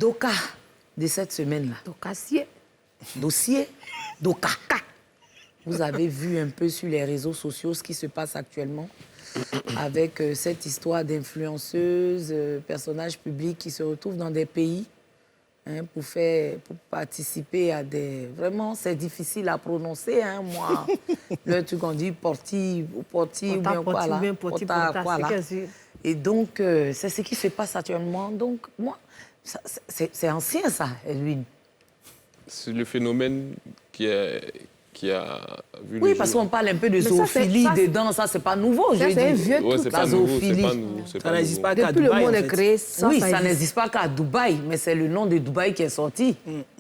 Doka de cette semaine-là. Dossier Doka. Vous avez vu un peu sur les réseaux sociaux ce qui se passe actuellement avec cette histoire d'influenceuses, personnages publics qui se retrouvent dans des pays pour participer à des... Vraiment, c'est difficile à prononcer. Moi, le truc qu'on dit porti ou bien quoi là. Et donc, c'est ce qui se passe actuellement. Donc, moi, c'est ancien ça, Edwin. C'est le phénomène qui a vu oui, parce qu'on parle un peu de zoophilie dedans, ça, c'est pas nouveau. Ça, c'est un vieux truc. C'est pas nouveau, c'est pas nouveau. Ça n'existe pas qu'à Depuis Dubaï, le monde en est fait. créé, Oui, ça n'existe pas qu'à Dubaï, mais c'est le nom de Dubaï qui est sorti.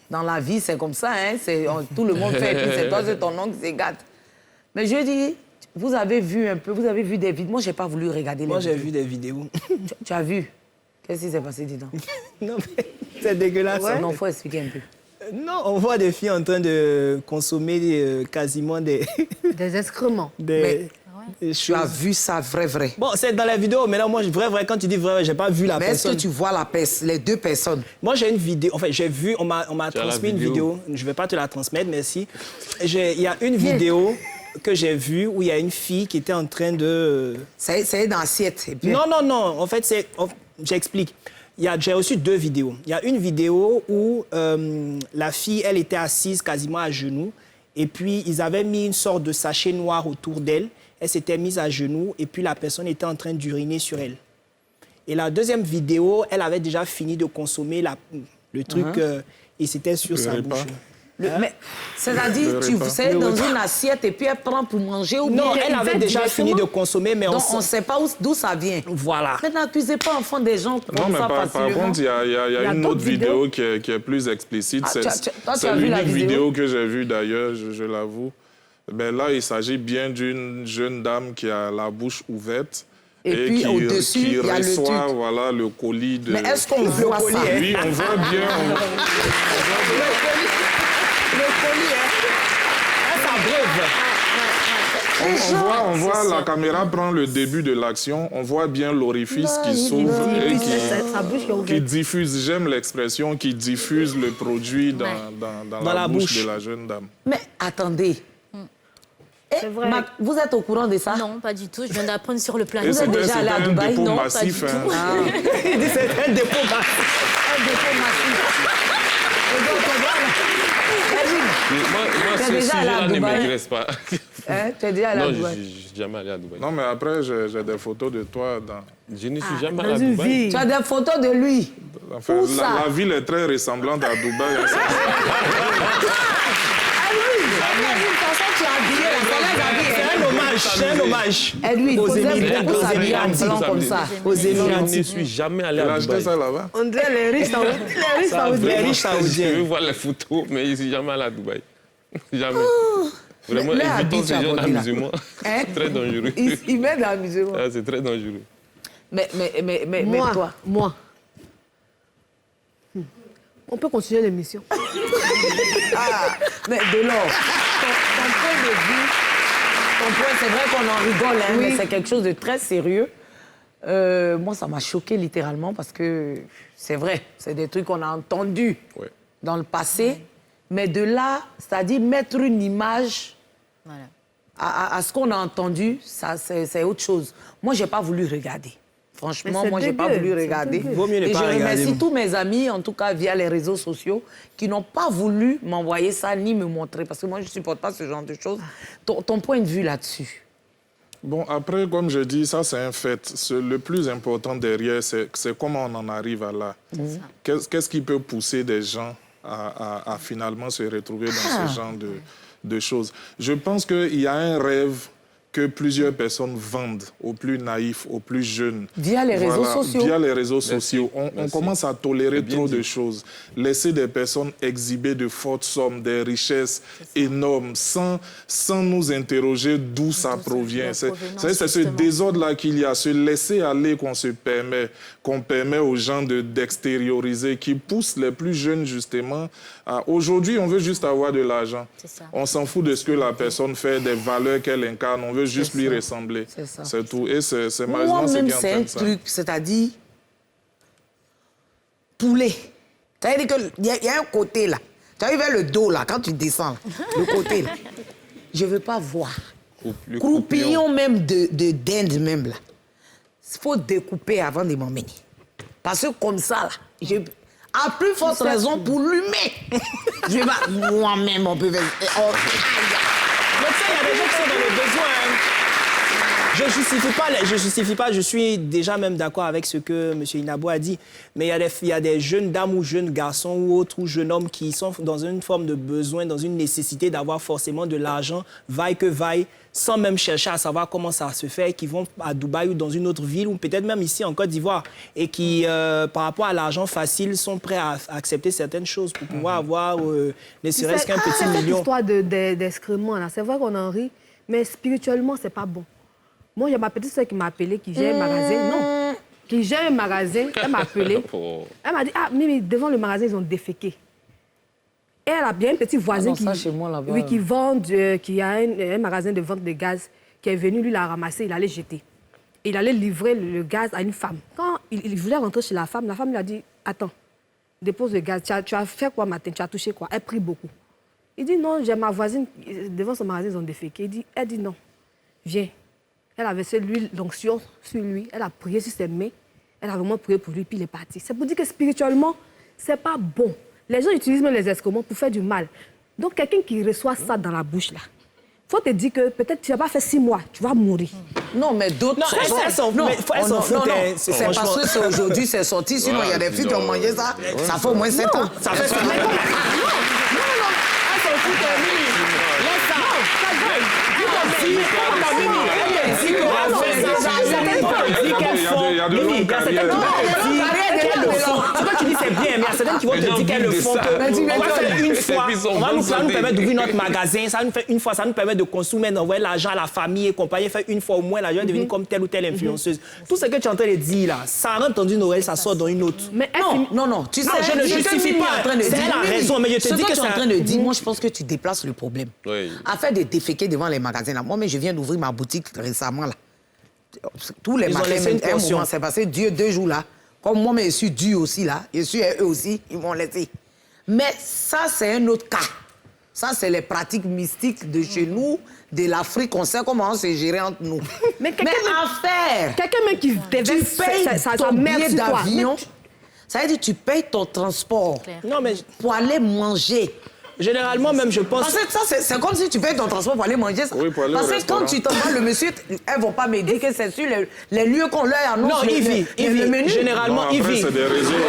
Dans la vie, c'est comme ça, tout le monde fait, et puis c'est toi, c'est ton nom qui se gâte. Mais je dis, vous avez vu un peu, vous avez vu des vidéos. Moi, j'ai pas voulu regarder les vidéos. Moi, j'ai vu des vidéos. Tu as vu? Qu'est-ce qui s'est passé, dis donc? Non, mais c'est dégueulasse. Ouais. Non, il faut expliquer un peu. Non, on voit des filles en train de consommer quasiment des... Des excréments. des Tu as vu ça vrai? Bon, c'est dans la vidéo, mais là, moi, vrai, quand tu dis vrai, j'ai pas vu la Mais est-ce personne. que tu vois les deux personnes? Moi, j'ai une vidéo, enfin, j'ai vu, on m'a transmis une vidéo. Je vais pas te la transmettre, merci. Il y a une vidéo que j'ai vue où il y a une fille qui était en train de... C'est dans l'assiette. Et puis... Non, en fait, j'explique. J'ai reçu deux vidéos. Il y a une vidéo où la fille, elle était assise quasiment à genoux. Et puis, ils avaient mis une sorte de sachet noir autour d'elle. Elle s'était mise à genoux et puis la personne était en train d'uriner sur elle. Et la deuxième vidéo, elle avait déjà fini de consommer le truc et c'était sur sa bouche. Mais c'est-à-dire, tu sais, dans une assiette et puis elle prend pour manger ou bien... Non, elle avait déjà fini de consommer, mais donc on ne sait pas d'où ça vient. Voilà. Mais n'accusez pas enfant des gens comme non, mais ça par contre, il y a une autre vidéo qui est plus explicite. C'est l'unique vidéo que j'ai vue d'ailleurs, je l'avoue. Mais là, il s'agit bien d'une jeune dame qui a la bouche ouverte. Et puis au-dessus, il y a le truc. Voilà, le colis de... Mais est-ce qu'on voit ça? Oui, on voit bien. On voit la caméra prend le début de l'action, on voit bien l'orifice qui s'ouvre et qui diffuse, j'aime l'expression, qui diffuse le produit dans la bouche de la jeune dame. Mais attendez. C'est vrai. Vous êtes au courant de ça? Non, pas du tout. Je viens d'apprendre sur le plateau. Vous êtes déjà allé à Dubaï? Non, massif, pas du tout. C'est un dépôt massif. Un dépôt massif. Et donc, on voit... Moi, ce sujet-là ne m'intéresse pas. Tu es déjà allé à Dubaï? Non, je ne suis jamais allé à Dubaï. Non, mais après, j'ai des photos de toi dans... Je ne suis jamais allé à dans une Dubaï. vie. Tu as des photos de lui? Enfin, Où ça? la ville est très ressemblante à Dubaï. C'est un hommage. Edwin, Aux vous êtes Émirats. beaucoup s'habiller en blanc comme ça. Aux Émirats. Je ne suis jamais allé à Dubaï. ça là-bas. On dirait les riches saoudiens. Les riches Je saoudiens. veux voir les photos, mais je ne suis jamais allé à Dubaï. Jamais. Vraiment, Le évitons habit, ces tu as gens body, là. musulmans. C'est très dangereux. Il met dans la musulman. Ah, c'est très dangereux. Mais toi? Moi. On peut continuer l'émission. Mais de l'or, ton point de vue, c'est vrai qu'on en rigole, hein, mais c'est quelque chose de très sérieux. Moi, ça m'a choqué littéralement parce que c'est vrai, c'est des trucs qu'on a entendus dans le passé. Mais de là, c'est-à-dire mettre une image à ce qu'on a entendu, ça, c'est autre chose. Moi, je n'ai pas voulu regarder. Franchement, moi, je n'ai pas voulu regarder. Vaut mieux ne Et pas je regarder. remercie tous mes amis, en tout cas via les réseaux sociaux, qui n'ont pas voulu m'envoyer ça ni me montrer. Parce que moi, je ne supporte pas ce genre de choses. Ton point de vue là-dessus? Bon, après, comme je dis, ça, c'est un fait. Le plus important derrière, c'est comment on en arrive à là. Qu'est-ce qui peut pousser des gens à finalement se retrouver dans ce genre de choses? Je pense qu'il y a un rêve que plusieurs personnes vendent aux plus naïfs, aux plus jeunes. Via les réseaux sociaux. Via les réseaux sociaux. On commence à tolérer trop de choses. Laisser des personnes exhiber de fortes sommes, des richesses énormes, sans nous interroger d'où ça provient. C'est ce désordre-là qu'il y a, ce laisser aller qu'on permet aux gens d'extérioriser, qui pousse les plus jeunes, justement. Aujourd'hui, on veut juste avoir de l'argent. On s'en fout de ce que la personne fait, des valeurs qu'elle incarne. On veut juste lui ressembler. C'est tout. Et c'est malheureusement ce qui est en train de ça. Moi-même, c'est un truc, c'est-à-dire poulet. Ça veut dire qu'il y a un côté là. Tu arrives vers le dos là, quand tu descends, là, le côté là. Je ne veux pas voir. Le Croupillon même de dinde même là. Il faut découper avant de m'emmener. Parce que comme ça là, à plus forte raison pour l'humain. Je vais pas moi-même on peut faire. Donc ça, il y a des gens qui sont dans le besoin. Hein. Je justifie pas, je suis déjà même d'accord avec ce que M. Inabo a dit. Mais il y a des jeunes dames ou jeunes garçons ou autres ou jeunes hommes qui sont dans une forme de besoin, dans une nécessité d'avoir forcément de l'argent, vaille que vaille, sans même chercher à savoir comment ça se fait, qui vont à Dubaï ou dans une autre ville, ou peut-être même ici en Côte d'Ivoire, et qui, par rapport à l'argent facile, sont prêts à accepter certaines choses pour pouvoir avoir ne serait-ce qu'un petit million. Cette histoire d'excréments, là, c'est vrai qu'on en rit, mais spirituellement, c'est pas bon. Moi, il y a ma petite soeur qui m'a appelé, qui gère un magasin. Non, qui gère un magasin. Elle m'a appelé. Elle m'a dit, ah, mais devant le magasin, ils ont déféqué. Et elle a bien un petit voisin qui vend, qui a un magasin de vente de gaz, qui est venu, lui, l'a ramassé, il allait jeter. Il allait livrer le gaz à une femme. Quand il voulait rentrer chez la femme lui a dit, attends, dépose le gaz. Tu as fait quoi matin? Tu as touché quoi? Elle prie beaucoup. Il dit, non, j'ai ma voisine, devant son magasin, ils ont déféqué. Elle dit, non, viens. Elle a versé l'onction sur lui, elle a prié sur ses mains, elle a vraiment prié pour lui, puis il est parti. C'est pour dire que spirituellement, c'est pas bon. Les gens utilisent même les excréments pour faire du mal. Donc, quelqu'un qui reçoit ça dans la bouche, là, faut te dire que peut-être tu n'as pas fait 6 mois, tu vas mourir. Non, mais d'autres... Non, elles s'en foutent. C'est parce que aujourd'hui, c'est sorti, sinon il y a des filles qui ont mangé ça. Ça fait au moins 7 ans. Ça fait 7 ans. Non, elles s'en foutent. Laisse ça. Tu dis c'est bien, mais il y a certaines qui vont te dire qu'elles le font. On va faire une fois, ça va nous permettre d'ouvrir notre magasin, ça nous fait une fois, ça nous permet de consommer, d'envoyer l'argent à la famille et compagnie, faire une fois au moins, l'argent est devenu comme telle ou telle influenceuse. Tout ce que tu es en train de dire là, ça rentre dans une oreille, ça sort dans une autre. Non, tu sais, je ne justifie pas. C'est la raison, mais je te dis que tu es en train de dire, moi je pense que tu déplaces le problème. Afin de déféquer devant les magasins là, moi mais je viens d'ouvrir ma boutique récemment là. Tous les magasins, c'est passé Dieu 2 jours là. Comme moi, mais je suis Dieu aussi là. Je suis eux aussi, ils vont laisser. Mais ça, c'est un autre cas. Ça, c'est les pratiques mystiques de chez nous, de l'Afrique. On sait comment on se gérer entre nous. Mais à faire. Quelqu'un même qui déverse ton billet d'avion. Ça veut dire que tu payes ton transport pour aller manger. Généralement, même, je pense... Parce que ça, c'est comme si tu payes ton transport pour aller manger ça. Oui, pour aller parce au que quand tu t'envoies le monsieur, elles ne vont pas me dire que c'est sur les lieux qu'on leur annonce. Non, Yves, généralement, Yves. C'est des réseaux. Elles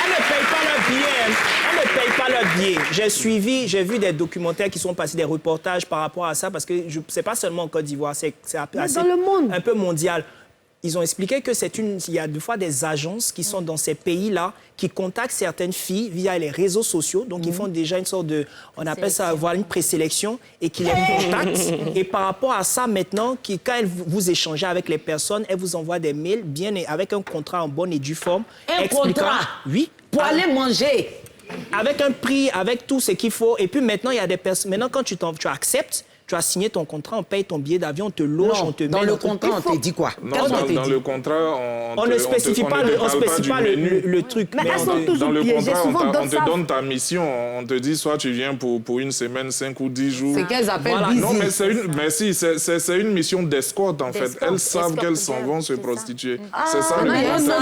ne payent pas leur billet. Elles ne payent pas leur billet. J'ai vu des documentaires qui sont passés, des reportages par rapport à ça, parce que c'est pas seulement en Côte d'Ivoire, c'est dans le monde. Un peu mondial. Ils ont expliqué que il y a des fois des agences qui sont dans ces pays-là qui contactent certaines filles via les réseaux sociaux. Donc, ils font déjà une sorte de... On appelle ça avoir une présélection et qui les contactent. Et par rapport à ça, maintenant, quand vous échangez avec les personnes, elles vous envoient des mails bien avec un contrat en bonne et due forme. Un contrat? Oui. Pour aller manger? Avec un prix, avec tout ce qu'il faut. Et puis maintenant, il y a des personnes... Maintenant, quand tu acceptes, tu as signé ton contrat, on paye ton billet d'avion, on te loge, on te met... Dans le contrat, on te dit quoi? Non, dans le contrat, on ne spécifie pas le truc. Mais elles sont toujours dans le piégées. contrat, Souvent, on te donne ta mission. On te dit soit tu viens pour une semaine, 5 ou 10 jours. C'est qu'elles appellent busy. Non, mais c'est une mission d'escorte, en fait. Elles savent qu'elles s'en vont se prostituer. C'est ça le concept.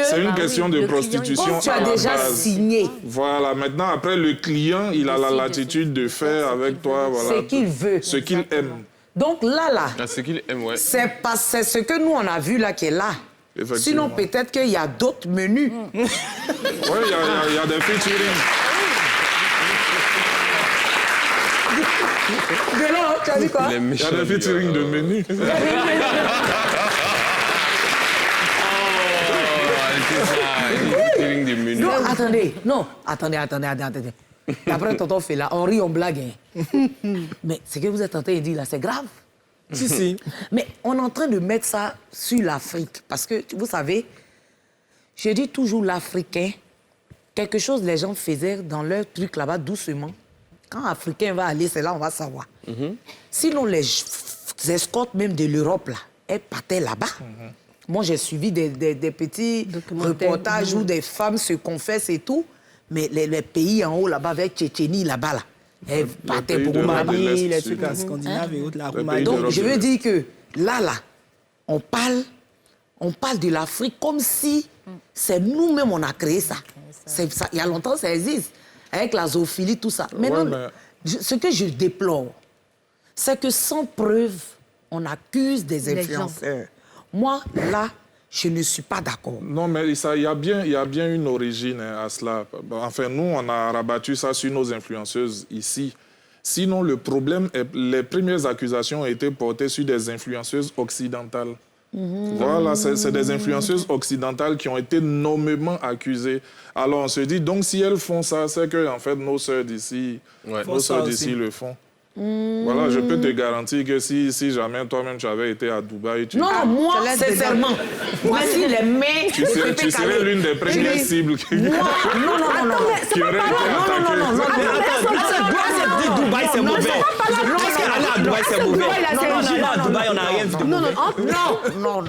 C'est une question de prostitution tu as déjà signé. Voilà. Maintenant, après, le client, il a la latitude de faire avec toi... Ce qu'il veut. Ce qu'il aime. Donc là, ce qu'il aime, ouais. C'est ce que nous, on a vu là qui est là. Sinon, peut-être qu'il y a d'autres menus. Oui, il y a des featuring. De là, tu as dit quoi? Il y a des featuring de menus. Non, attendez. Après, tonton fait là, on rit, on blague. Mais ce que vous êtes en train de dire là, c'est grave. Si. Mais on est en train de mettre ça sur l'Afrique. Parce que, vous savez, je dis toujours l'Africain, quelque chose les gens faisaient dans leur truc là-bas doucement. Quand l'Africain va aller, c'est là on va savoir. Sinon, les escortes même de l'Europe, là, elles partaient là-bas. Moi, j'ai suivi des petits reportages où des femmes se confessent et tout. Mais les pays en haut, là-bas, avec Tchétchénie, là-bas, là, elles partaient pour Roumanie, les trucs scandinaves et autres, la Roumanie. Donc, je veux dire que là, on parle de l'Afrique comme si c'est nous-mêmes, on a créé ça. Il y a longtemps, ça existe. Avec la zoophilie, tout ça. Maintenant, ce que je déplore, c'est que sans preuve, on accuse des influenceurs. Moi, là, je ne suis pas d'accord. Non, mais il y a bien une origine à cela. Enfin, nous, on a rabattu ça sur nos influenceuses ici. Sinon, le problème, les premières accusations ont été portées sur des influenceuses occidentales. Voilà, c'est des influenceuses occidentales qui ont été nommément accusées. Alors, on se dit, donc, si elles font ça, c'est que, en fait, nos sœurs d'ici le font. Voilà, je peux te garantir que si jamais toi-même tu avais été à Dubaï... Non, moi, sincèrement, voici les mains tu serais l'une des premières cibles qui Non. Qui aurait été attaquée. Non, attends, Dubaï, c'est mauvais. Est-ce qu'aller à Dubaï, c'est mauvais? Non, à Dubaï, on n'a rien vu de mauvais. Non.